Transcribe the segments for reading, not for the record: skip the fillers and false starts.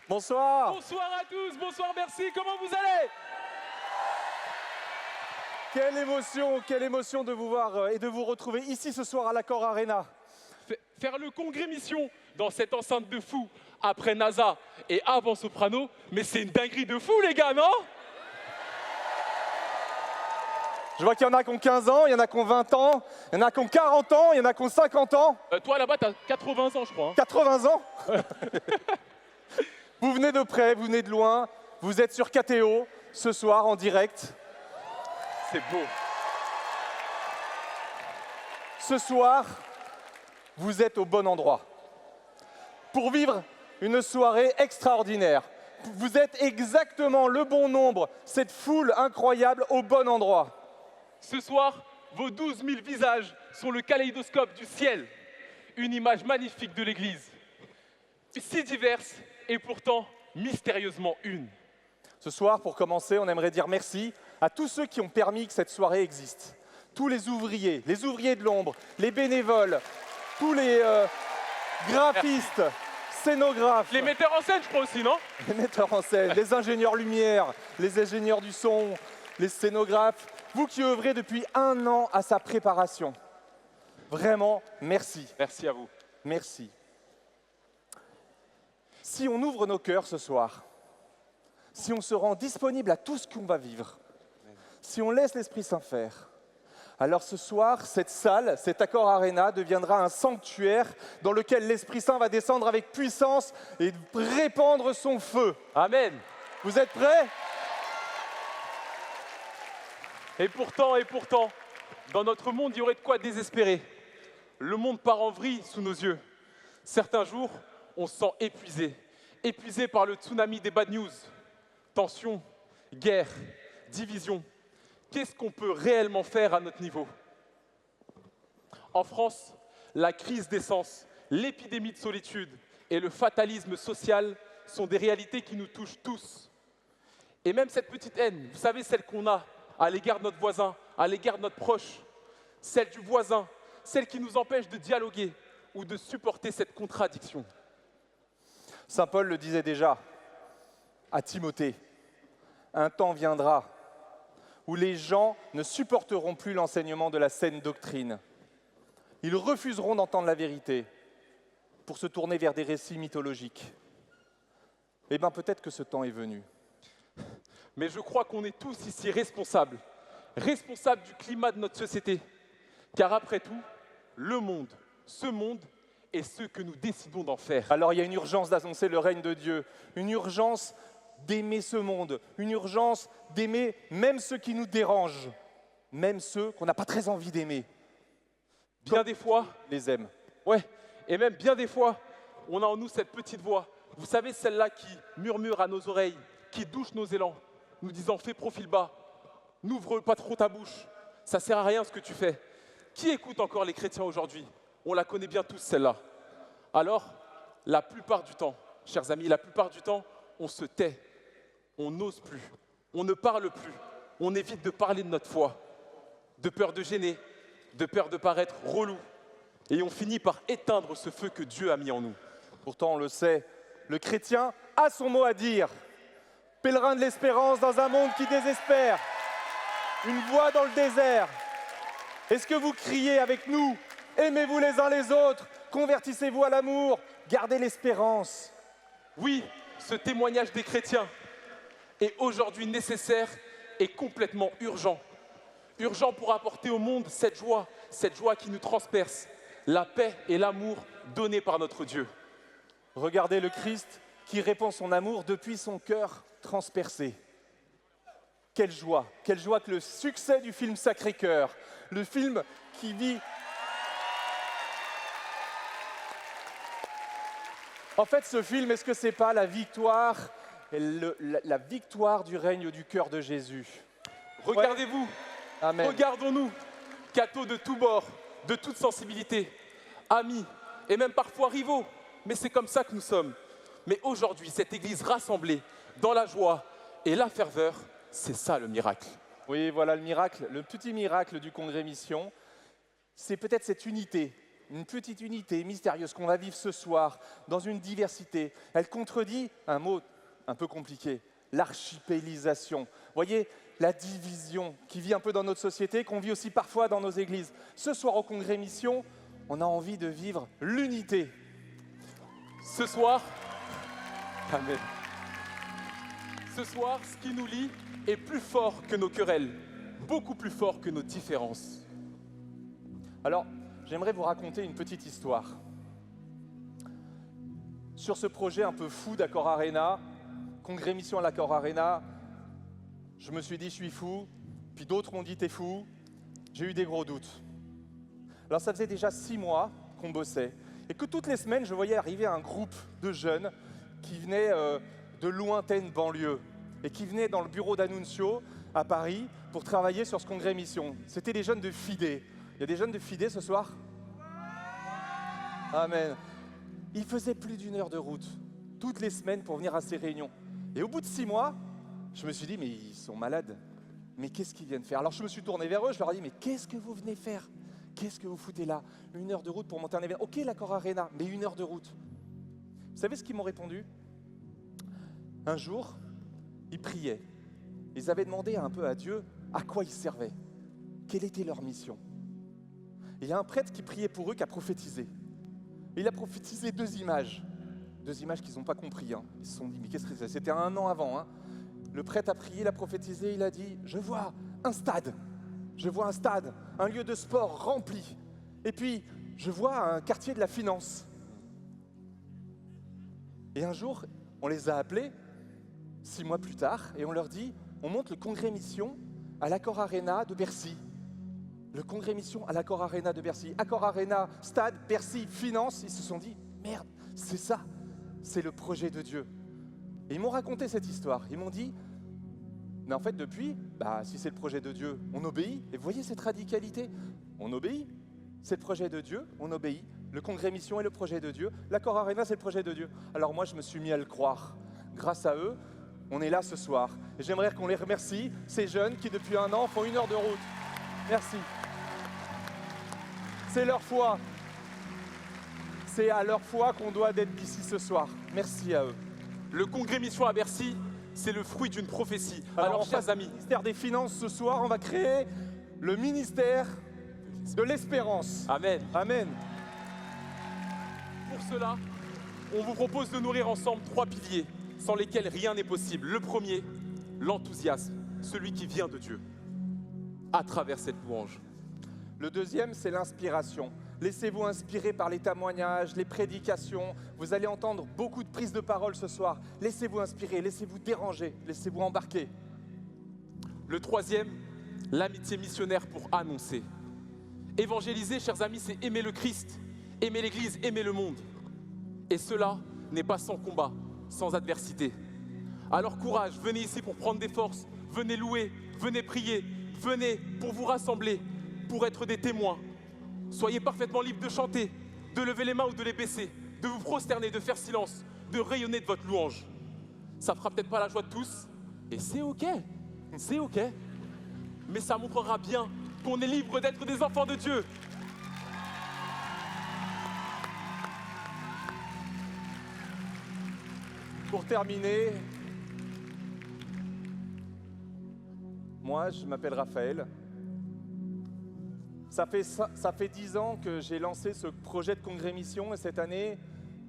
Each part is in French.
Bonsoir. Bonsoir à tous, bonsoir, merci, comment vous allez? Quelle émotion de vous voir et de vous retrouver ici ce soir à l'Accor Arena. Faire le congrès mission dans cette enceinte de fou, après NASA et avant Soprano, mais c'est une dinguerie de fou les gars, non? Je vois qu'il y en a qui ont 15 ans, il y en a qui ont 20 ans, il y en a qui ont 40 ans, il y en a qui ont 50 ans. Toi là-bas, t'as 80 ans je crois. 80 ans. Vous venez de près, vous venez de loin, vous êtes sur KTO ce soir en direct. C'est beau. Ce soir, vous êtes au bon endroit pour vivre une soirée extraordinaire. Vous êtes exactement le bon nombre, cette foule incroyable au bon endroit. Ce soir, vos 12 000 visages sont le kaléidoscope du ciel. Une image magnifique de l'Église. Si diverse et pourtant mystérieusement une. Ce soir, pour commencer, on aimerait dire merci à tous ceux qui ont permis que cette soirée existe. Tous les ouvriers de l'ombre, les bénévoles, tous les graphistes, scénographes. Les metteurs en scène je crois aussi, non? Les metteurs en scène, les ingénieurs lumière, les ingénieurs du son, les scénographes. Vous qui œuvrez depuis 1 an à sa préparation. Vraiment, merci. Merci à vous. Merci. Si on ouvre nos cœurs ce soir, si on se rend disponible à tout ce qu'on va vivre, si on laisse l'Esprit Saint faire, alors ce soir, cette salle, cet Accor Arena deviendra un sanctuaire dans lequel l'Esprit Saint va descendre avec puissance et répandre son feu. Amen. Vous êtes prêts? Et pourtant, dans notre monde, il y aurait de quoi désespérer. Le monde part en vrille sous nos yeux. Certains jours, on se sent épuisé par le tsunami des bad news. Tensions, guerre, division. Qu'est-ce qu'on peut réellement faire à notre niveau? En France, la crise d'essence, l'épidémie de solitude et le fatalisme social sont des réalités qui nous touchent tous. Et même cette petite haine, vous savez, celle qu'on a à l'égard de notre voisin, à l'égard de notre proche, celle du voisin, celle qui nous empêche de dialoguer ou de supporter cette contradiction. Saint Paul le disait déjà à Timothée, un temps viendra où les gens ne supporteront plus l'enseignement de la saine doctrine. Ils refuseront d'entendre la vérité pour se tourner vers des récits mythologiques. Eh bien, peut-être que ce temps est venu. Mais je crois qu'on est tous ici responsables du climat de notre société. Car après tout, le monde, ce monde, est ce que nous décidons d'en faire. Alors il y a une urgence d'annoncer le règne de Dieu, une urgence d'aimer ce monde, une urgence d'aimer même ceux qui nous dérangent, même ceux qu'on n'a pas très envie d'aimer. Bien des fois, les aime. Ouais, et même bien des fois, on a en nous cette petite voix. Vous savez, celle-là qui murmure à nos oreilles, qui douche nos élans, nous disant « fais profil bas, n'ouvre pas trop ta bouche, ça sert à rien ce que tu fais ». Qui écoute encore les chrétiens aujourd'hui? On la connaît bien tous, celle-là. Alors, la plupart du temps, chers amis, la plupart du temps, on se tait, on n'ose plus, on ne parle plus, on évite de parler de notre foi, de peur de gêner, de peur de paraître relou. Et on finit par éteindre ce feu que Dieu a mis en nous. Pourtant, on le sait, le chrétien a son mot à dire. Pèlerin de l'espérance dans un monde qui désespère. Une voix dans le désert. Est-ce que vous criez avec nous? Aimez-vous les uns les autres, convertissez-vous à l'amour, gardez l'espérance. Oui, ce témoignage des chrétiens est aujourd'hui nécessaire et complètement urgent. Urgent pour apporter au monde cette joie qui nous transperce, la paix et l'amour donnés par notre Dieu. Regardez le Christ qui répand son amour depuis son cœur transpercé. Quelle joie que le succès du film Sacré-Cœur, le film qui vit... En fait, ce film, est-ce que ce n'est pas la victoire, la victoire du règne du cœur de Jésus? Regardez-vous, Amen. Regardons-nous, cathos de tous bords, de toute sensibilité, amis et même parfois rivaux, mais c'est comme ça que nous sommes. Mais aujourd'hui, cette Église rassemblée dans la joie et la ferveur, c'est ça le miracle. Oui, voilà le miracle, le petit miracle du Congrès Mission. C'est peut-être cette unité une petite unité mystérieuse qu'on va vivre ce soir dans une diversité. Elle contredit un mot un peu compliqué, l'archipélisation. Vous voyez, la division qui vit un peu dans notre société, qu'on vit aussi parfois dans nos églises. Ce soir au Congrès Mission, on a envie de vivre l'unité. Ce soir, Amen. Ce soir, ce qui nous lie est plus fort que nos querelles, beaucoup plus fort que nos différences. Alors, j'aimerais vous raconter une petite histoire. Sur ce projet un peu fou d'Accor Arena, Congrès Mission à l'Accor Arena, je me suis dit, je suis fou, puis d'autres m'ont dit, t'es fou. J'ai eu des gros doutes. Alors, ça faisait déjà 6 mois qu'on bossait, et que toutes les semaines, je voyais arriver un groupe de jeunes qui venaient de lointaines banlieues, et qui venaient dans le bureau d'Annunzio à Paris pour travailler sur ce Congrès Mission. C'était des jeunes de FIDE. Il y a des jeunes de FIDE ce soir? Amen. Ils faisaient plus d'1 heure de route, toutes les semaines pour venir à ces réunions. Et au bout de 6 mois, je me suis dit, mais ils sont malades. Mais qu'est-ce qu'ils viennent faire? Alors je me suis tourné vers eux, je leur ai dit, mais qu'est-ce que vous venez faire? Qu'est-ce que vous foutez là? 1 heure de route pour monter un événement. Ok, l'Accor Arena, mais 1 heure de route. Vous savez ce qu'ils m'ont répondu? Un jour, ils priaient. Ils avaient demandé un peu à Dieu à quoi ils servaient. Quelle était leur mission? Et il y a un prêtre qui priait pour eux, qui a prophétisé. Et il a prophétisé 2 images. 2 images qu'ils n'ont pas compris. Ils se sont dit, mais qu'est-ce que c'est? C'était 1 an avant. Le prêtre a prié, il a prophétisé, il a dit, je vois un stade. Je vois un stade, un lieu de sport rempli. Et puis, je vois un quartier de la finance. Et un jour, on les a appelés, 6 mois plus tard, et on leur dit, on monte le Congrès Mission à l'Accor Arena de Bercy. Le Congrès Mission à l'Accor Arena de Bercy. Accor Arena, stade, Bercy, finance. Ils se sont dit, merde, c'est ça, c'est le projet de Dieu. Et ils m'ont raconté cette histoire. Ils m'ont dit, mais en fait depuis, si c'est le projet de Dieu, on obéit. Et vous voyez cette radicalité? On obéit. C'est le projet de Dieu, on obéit. Le Congrès Mission est le projet de Dieu. L'Accor Arena, c'est le projet de Dieu. Alors moi, je me suis mis à le croire. Grâce à eux, on est là ce soir. Et j'aimerais qu'on les remercie, ces jeunes qui depuis 1 an font 1 heure de route. Merci. C'est leur foi. C'est à leur foi qu'on doit être ici ce soir. Merci à eux. Le Congrès Mission à Bercy, c'est le fruit d'une prophétie. Alors, chers amis, au ministère des Finances, ce soir, on va créer le ministère de l'Espérance. Amen. Amen. Pour cela, on vous propose de nourrir ensemble 3 piliers sans lesquels rien n'est possible. Le premier, l'enthousiasme, celui qui vient de Dieu, à travers cette louange. Le deuxième, c'est l'inspiration. Laissez-vous inspirer par les témoignages, les prédications. Vous allez entendre beaucoup de prises de parole ce soir. Laissez-vous inspirer, laissez-vous déranger, laissez-vous embarquer. Le troisième, l'amitié missionnaire pour annoncer. Évangéliser, chers amis, c'est aimer le Christ, aimer l'Église, aimer le monde. Et cela n'est pas sans combat, sans adversité. Alors courage, venez ici pour prendre des forces, venez louer, venez prier, venez pour vous rassembler, pour être des témoins. Soyez parfaitement libres de chanter, de lever les mains ou de les baisser, de vous prosterner, de faire silence, de rayonner de votre louange. Ça fera peut-être pas la joie de tous, et c'est ok, mais ça montrera bien qu'on est libre d'être des enfants de Dieu. Pour terminer, moi, je m'appelle Raphaël. Ça fait 10 ans que j'ai lancé ce projet de Congrès Mission et cette année,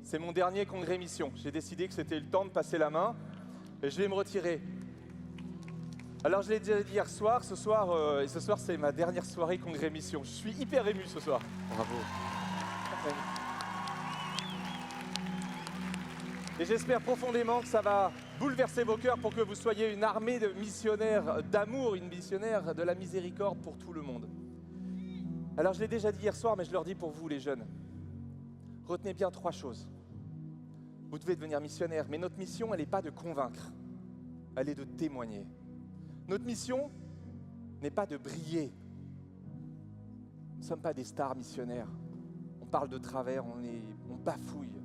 c'est mon dernier Congrès Mission. J'ai décidé que c'était le temps de passer la main et je vais me retirer. Alors je l'ai déjà dit hier soir, ce soir c'est ma dernière soirée Congrès Mission. Je suis hyper ému ce soir. Bravo. Et j'espère profondément que ça va bouleverser vos cœurs pour que vous soyez une armée de missionnaires d'amour, une missionnaire de la miséricorde pour tout le monde. Alors je l'ai déjà dit hier soir, mais je leur dis pour vous les jeunes. Retenez bien 3 choses. Vous devez devenir missionnaire, mais notre mission, elle n'est pas de convaincre, elle est de témoigner. Notre mission n'est pas de briller. Nous ne sommes pas des stars missionnaires. On parle de travers, on bafouille.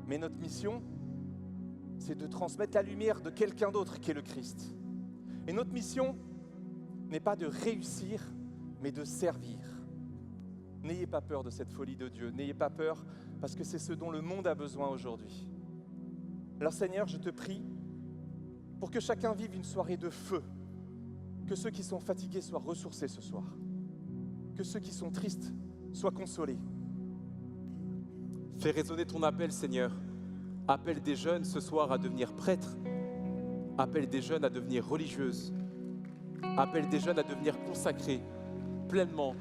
Mais notre mission, c'est de transmettre la lumière de quelqu'un d'autre qui est le Christ. Et notre mission n'est pas de réussir, mais de servir. N'ayez pas peur de cette folie de Dieu. N'ayez pas peur parce que c'est ce dont le monde a besoin aujourd'hui. Alors Seigneur, je te prie pour que chacun vive une soirée de feu, que ceux qui sont fatigués soient ressourcés ce soir, que ceux qui sont tristes soient consolés. Fais résonner ton appel, Seigneur. Appelle des jeunes ce soir à devenir prêtres. Appelle des jeunes à devenir religieuses. Appelle des jeunes à devenir consacrés pleinement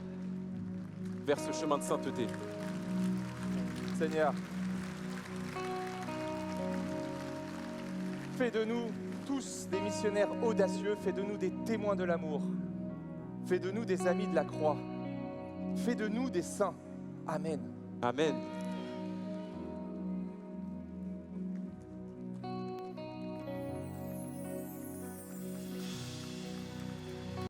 vers ce chemin de sainteté. Seigneur, fais de nous tous des missionnaires audacieux, fais de nous des témoins de l'amour, fais de nous des amis de la croix, fais de nous des saints. Amen. Amen.